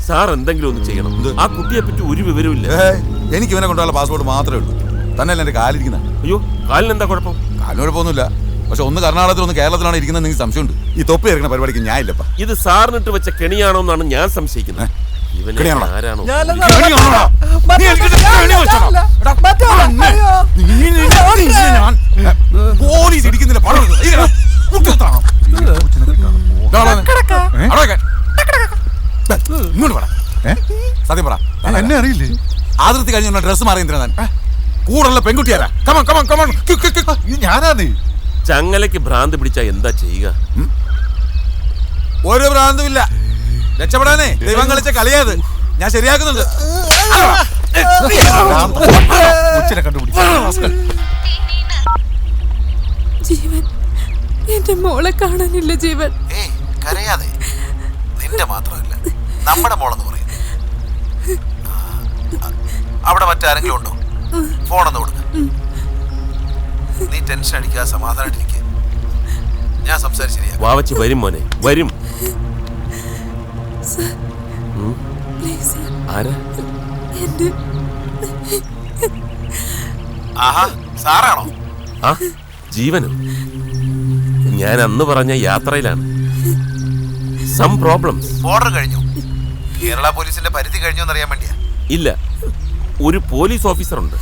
Sir എന്തെങ്കിലും ഒന്ന് ചെയ്യണം. ആ കുട്ടിയെ പറ്റി ഒരു വിവരവും ഇല്ല. എനിക്ക് ഇവനെ കൊണ്ടുള്ള പാസ്പോർട്ട് മാത്രമേ ഉള്ളൂ. തന്നെയല്ല എന്റെ കാലിരിക്കുന്ന. അയ്യോ, കാലിന് എന്താ കുഴപ്പം? കാലിന് കുഴപ്പമൊന്നുമില്ല. പക്ഷെ ഒന്ന് കർണാടകത്തിൽ ഒന്ന് കേരളത്തിലാണ് ഇരിക്കുന്നത്. നിങ്ങൾക്ക് സംശയമുണ്ട്. ഈ തൊപ്പി ഇറക്കുന്ന പരിപാടിക്ക് ഞാൻ ഇല്ലപ്പാ. ഇത് സാറിനിട്ട് വെച്ച കെണിയാണോ എന്നാണ് ഞാൻ സംശയിക്കുന്നത്. ആരാണോ? പോലീസ് ഇടിക്കുന്നില്ല. സത്യം പറ, എന്നെ അറിയില്ലേ? അതിർത്തി കഴിഞ്ഞ ഡ്രസ് മാറി താൻ കൂടുള്ള പെൺകുട്ടിയാരാ? ഞാനാ. ചങ്ങലയ്ക്ക് ഭ്രാന്ത് പിടിച്ചാ എന്താ ചെയ്യുക? ഒരു ഭ്രാന്തുമില്ല. രക്ഷപ്പെടാനേ ദൈവം കളിച്ച കളിയാത്. ഞാൻ ശരിയാക്കുന്നുണ്ട്. ജീവൻ, എന്റെ മോളെ കാണാനില്ല ജീവൻ. കരയാതെ. നിന്റെ മാത്രമല്ല, നമ്മുടെ മോളെന്ന് പറയും. അവിടെ മറ്റാരെങ്കിലും ഉണ്ടോ? ഫോണൊന്ന് കൊടുക്ക. നീ ടെൻഷൻ അടിക്കാതെ സമാധാനായിട്ടിരിക്കുക. ഞാൻ സംസാരിച്ചിരിക്കാം. വാവച്ചി വരും മോനെ, വരും. ആരാ? ആഹാ, സാറാണോ? ആ, ജീവനും. ഞാൻ അന്ന് പറഞ്ഞ യാത്രയിലാണ്. Some problems. ബോർഡർ കഴിഞ്ഞു. കേരള പോലീസിന്റെ പരിധി കഴിഞ്ഞു എന്നറിയാൻ വേണ്ടിയാ. ഇല്ല, ഒരു പോലീസ് ഓഫീസർ ഉണ്ട്.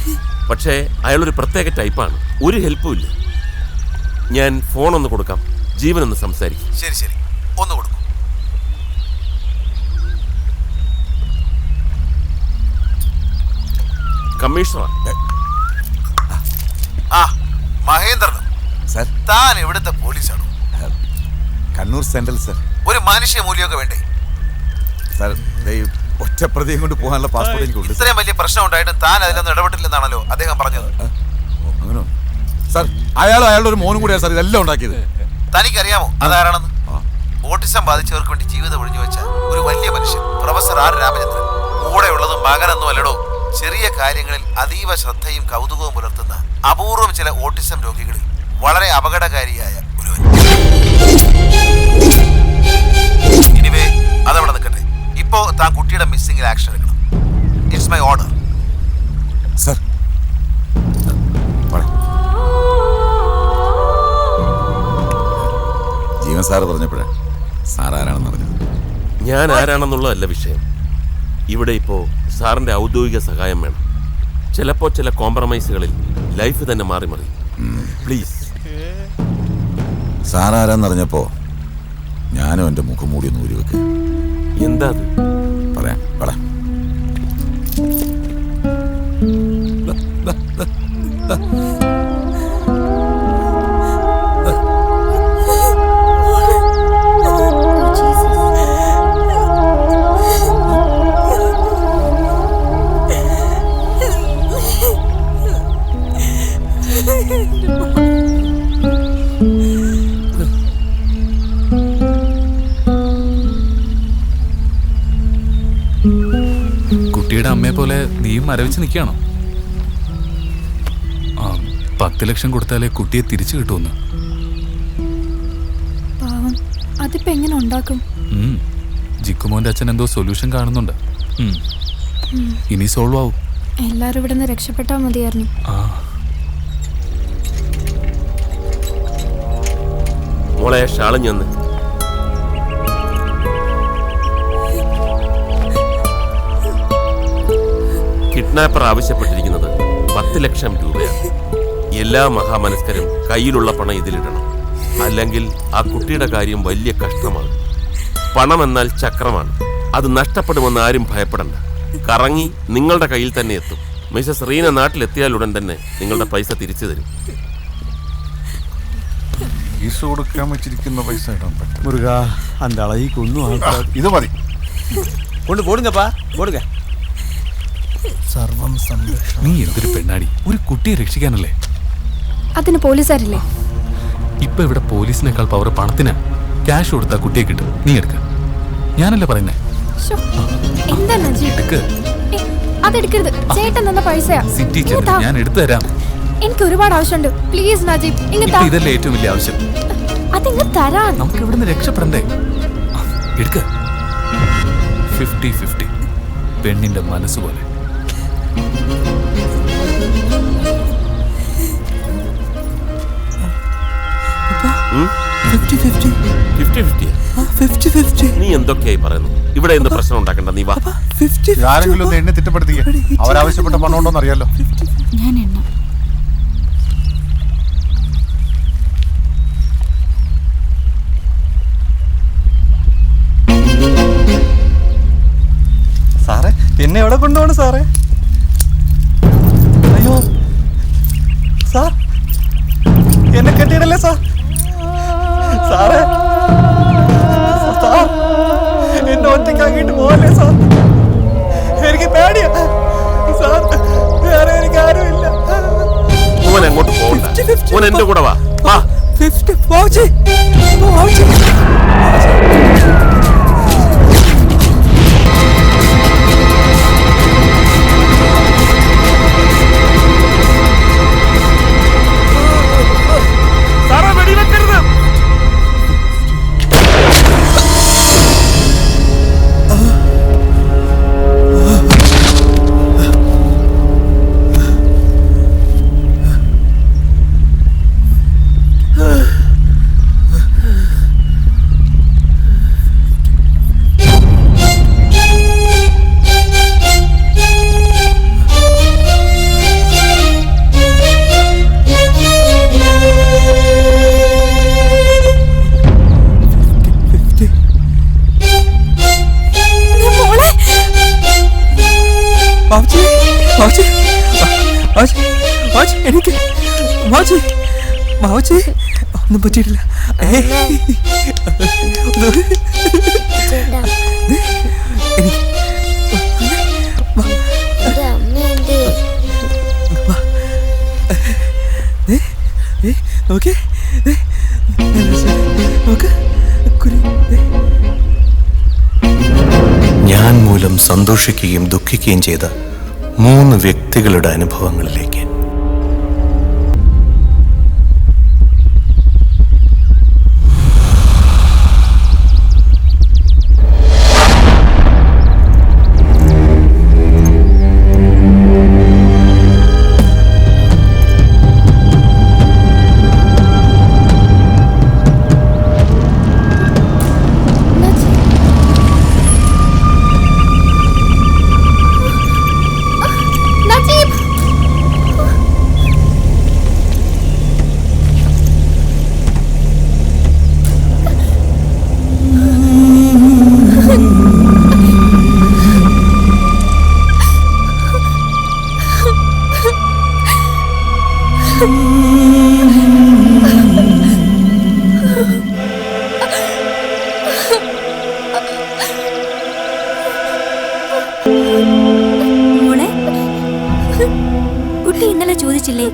പക്ഷേ അയാളൊരു പ്രത്യേക ടൈപ്പാണ്. ഒരു ഹെൽപ്പും ഇല്ല. ഞാൻ ഫോണൊന്ന് കൊടുക്കാം, ജീവനൊന്ന് സംസാരിക്കും. ശരി ശരി, ഒന്ന് കൊടുക്കും. കമ്മീഷണർ. ആ, മഹേന്ദ്രൻ സർ. താൻ എവിടുത്തെ പോലീസാണോ? Kannur central sir. ഒരു മനുഷ്യ മൂല്യമൊക്കെ വേണ്ടേ സർ? ഒറ്റ പ്രതിയും കൊണ്ട് പോകാനുള്ള പാസ്പോർട്ട് എനിക്കുണ്ട്. ഇത്രയും വലിയ പ്രശ്നം ഉണ്ടായിട്ടും താൻ അതിലൊന്നും ഇടപെട്ടില്ലെന്നാണല്ലോ അദ്ദേഹം പറഞ്ഞത്. അങ്ങനെ സർ, അയാളും അയാളുടെ ഒരു മോനും കൂടിയാണ് സാർ ഇതെല്ലാം ഉണ്ടാക്കിയത്. തനിക്കറിയാമോ അതാരാണെന്ന്? ഓട്ടിസം ബാധിച്ചവർക്ക് വേണ്ടി ജീവിതം ഒഴിഞ്ഞു വെച്ച ഒരു വലിയ മനുഷ്യൻ, പ്രൊഫസർ ആർ രാമചന്ദ്രൻ. കൂടെ ഉള്ളതും മകനൊന്നും അല്ലടോ. ചെറിയ കാര്യങ്ങളിൽ അതീവ ശ്രദ്ധയും കൗതുകവും പുലർത്തുന്ന അപൂർവം ചില ഓട്ടിസം രോഗികളിൽ വളരെ അപകടകാരിയായ ഒരുവൻ. ഇനിവേ, അതവിടെ നിൽക്കട്ടെ. ഇപ്പോ താൻ കുട്ടിയുടെ മിസ്സിംഗിൽ ആക്ഷൻ എടുക്കണം. It's my order sir. Jeevan സാറ് പറഞ്ഞപ്പോഴേ സാർ ആരാണെന്ന് പറഞ്ഞത്. ഞാൻ ആരാണെന്നുള്ളതല്ല വിഷയം. ഇവിടെ ഇപ്പോൾ സാറിൻ്റെ ഔദ്യോഗിക സഹായം വേണം. ചിലപ്പോൾ ചില കോംപ്രമൈസുകളിൽ ലൈഫ് തന്നെ മാറി മറി. പ്ലീസ്. സാർ ആരാന്നറിഞ്ഞപ്പോ ഞാനും എൻ്റെ മുഖം മൂടി ഒന്ന് ഊരി വെക്കുക. എന്താ അത്? പറയാം, പറയാം. കുട്ടിയുടെ അമ്മയെ പോലെ നീയും മരവിച്ച് നിൽക്കുകയാണോ? 10 ലക്ഷം കൊടുത്താലേ കുട്ടിയെ തിരിച്ചു കിട്ടുമെന്ന്. പാവം, അതിപ്പോ എങ്ങനെ ഉണ്ടാക്കും? ജിക്കുമോന്റെ അച്ഛൻ എന്തോ സൊല്യൂഷൻ കാണുന്നുണ്ട്. ഇനി സോൾവ് ആവും. എല്ലാരും ഇവിടെ നിന്ന് രക്ഷപ്പെട്ടാൽ മതിയായിരുന്നു. മോളെ ഷാളിഞ്ഞെന്ന്. കിഡ്നാപ്പർ ആവശ്യപ്പെട്ടിരിക്കുന്നത് 10 ലക്ഷം രൂപയാണ്. എല്ലാ മഹാമനസ്കരും കയ്യിലുള്ള പണം ഇതിലിടണം. അല്ലെങ്കിൽ ആ കുട്ടിയുടെ കാര്യം വലിയ കഷ്ടമാണ്. പണം എന്നാൽ ചക്രമാണ്. അത് നഷ്ടപ്പെടുമെന്ന് ആരും ഭയപ്പെടണ്ട. കറങ്ങി നിങ്ങളുടെ കയ്യിൽ തന്നെ എത്തും. മിസസ് റീന നാട്ടിലെത്തിയാലുടൻ തന്നെ നിങ്ങളുടെ പൈസ തിരിച്ചു തരും. കൊടുക്കാൻ വെച്ചിരിക്കുന്ന പൈസ മുരുക അന്തളയി കൊന്നു. ഇത് മതി. കൊണ്ട് പോടുങ്ങപ്പാ, പോടുക. സർവം സംരക്ഷണം. നീ എന്തൊരു പെണ്ണാടി, ഒരു കുട്ടിയെ രക്ഷിക്കാനല്ലേ. അതിന് പോലീസുകാരില്ലേ? ഇപ്പൊ ഇവിടെ പോലീസിനേക്കാൾ പവർ പണത്തിനാ. ക്യാഷ് കൊടുത്താ കുട്ടിയെ കിട്ടും. നീ എടുക്ക. ഞാനല്ലേ പറയുന്നേ. എന്താ നജീബ്? അതെടുക്കരുത്. ചേട്ടൻ തന്ന പൈസയാ. സിറ്റി ചെന്ന് ഞാൻ എടുത്തു തരാം. എനിക്ക് ഒരുപാട് ആവശ്യമുണ്ട്. പ്ലീസ് നജീബ്, ഇതല്ലേ ഏറ്റവും വലിയ ആവശ്യം. അതിങ്ങ് തരാൻ. നമുക്ക് ഇവിടുന്ന് രക്ഷപ്പെടണ്ടേ? എടുക്ക. 50-50. പെണ്ണിന്റെ മനസ്സുപോലെ. ഉം? 50-50? നീ എന്തൊക്കെയായി പറയുന്നു? ഇവിടെ എന്ത് പ്രശ്നം ഉണ്ടാക്കണ്ട, നീ വാ. ആരെങ്കിലും ഒന്ന് എണ്ണി തിട്ടപ്പെടുത്തിക്ക. അവരാവശ്യപ്പെട്ട പണം ഉണ്ടോന്ന് അറിയാലോ. ഞാൻ എണ്ണ സാറേ എന്നെ എവിടെ കൊണ്ടുപോണ് സാറേ? അയ്യോ സാർ, എന്നെ കെട്ടിയിടല്ലേ സാർ. സാറേ സാർ, എന്നെ ഒറ്റയ്ക്കാക്കിയിട്ട് പോകല്ലേ സാർ. എനിക്ക് പേടിയാ സാർ, വേറെ എനിക്ക് ആരുമില്ല. മോൻ എങ്ങോട്ട് പോകണ്ട, മോൻ എന്റെ കൂടെ വാ. വാ. 50 പോച്ചി പോച്ചി. സാറേ, വെടിവെക്കരുത്. എനിക്ക് ഒന്നും പറ്റിയിട്ടില്ല. ഞാൻ മൂലം സന്തോഷിക്കുകയും ദുഃഖിക്കുകയും ചെയ്ത 3 വ്യക്തികളുടെ അനുഭവങ്ങളിലേക്ക്. മോളെ, കുട്ടി ഇന്നലെ ചോദിച്ചില്ലേ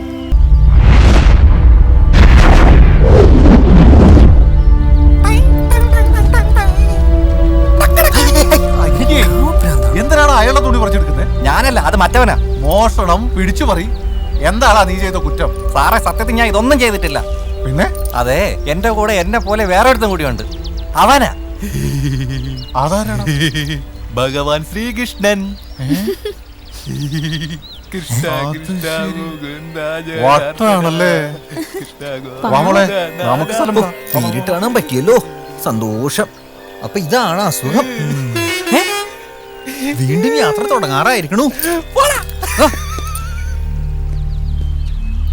എന്തിനാണ് അയാളുടെ തുണി പറിച്ചെടുക്കുന്നത്? ഞാനല്ല, അത് മറ്റവനാ. മോഷണം, പിടിച്ചു പറി. എന്താണാ നീ ചെയ്ത കുറ്റം? സാറേ സത്യത്തിൽ ഞാൻ ഇതൊന്നും ചെയ്തിട്ടില്ല. പിന്നെ അതെ, എന്റെ കൂടെ എന്നെ പോലെ വേറെ ഒരുത്തും കൂടിയുണ്ട്. അവനാ. അതാരാണ്? ഭഗവാൻ ശ്രീകൃഷ്ണൻ. വട്ടാണല്ലേ. വാമോളെ, നമുക്ക് സ്ഥലം പോകാം. നേരിട്ട് കാണാൻ പറ്റിയല്ലോ, സന്തോഷം. അപ്പൊ ഇതാണ് അസുഖം. വീണ്ടും യാത്ര തുടങ്ങാറായിരിക്കണു.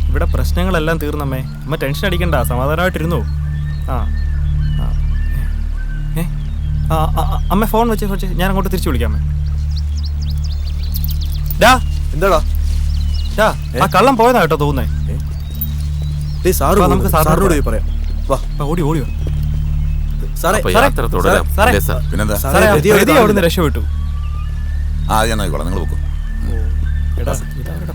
ഇവിടെ പ്രശ്നങ്ങളെല്ലാം തീർന്നമ്മേ. അമ്മ ടെൻഷൻ അടിക്കണ്ട, സമാധാനമായിട്ടിരുന്നു. ആ അമ്മ ഫോൺ വെച്ച് ഞാൻ അങ്ങോട്ട് തിരിച്ചു വിളിക്കാമേ. എന്താടാ? ആ കള്ളം പോയതാ കേട്ടോ തോന്നേ. നമുക്ക് സാറിനോട് പറയാം. ഓടി ഓടി വാ. അപ്പൊ യാത്ര തുടരാം. സാറേ, അല്ലേ സാർ? പിന്നെന്താ? സാറേ, പ്രതി അവിടുന്ന് രക്ഷപ്പെട്ടു. ആ, ഞാൻ നോക്കിക്കോളാം, നിങ്ങൾ പോക്കോ. എടാ, ഇതവരുടെ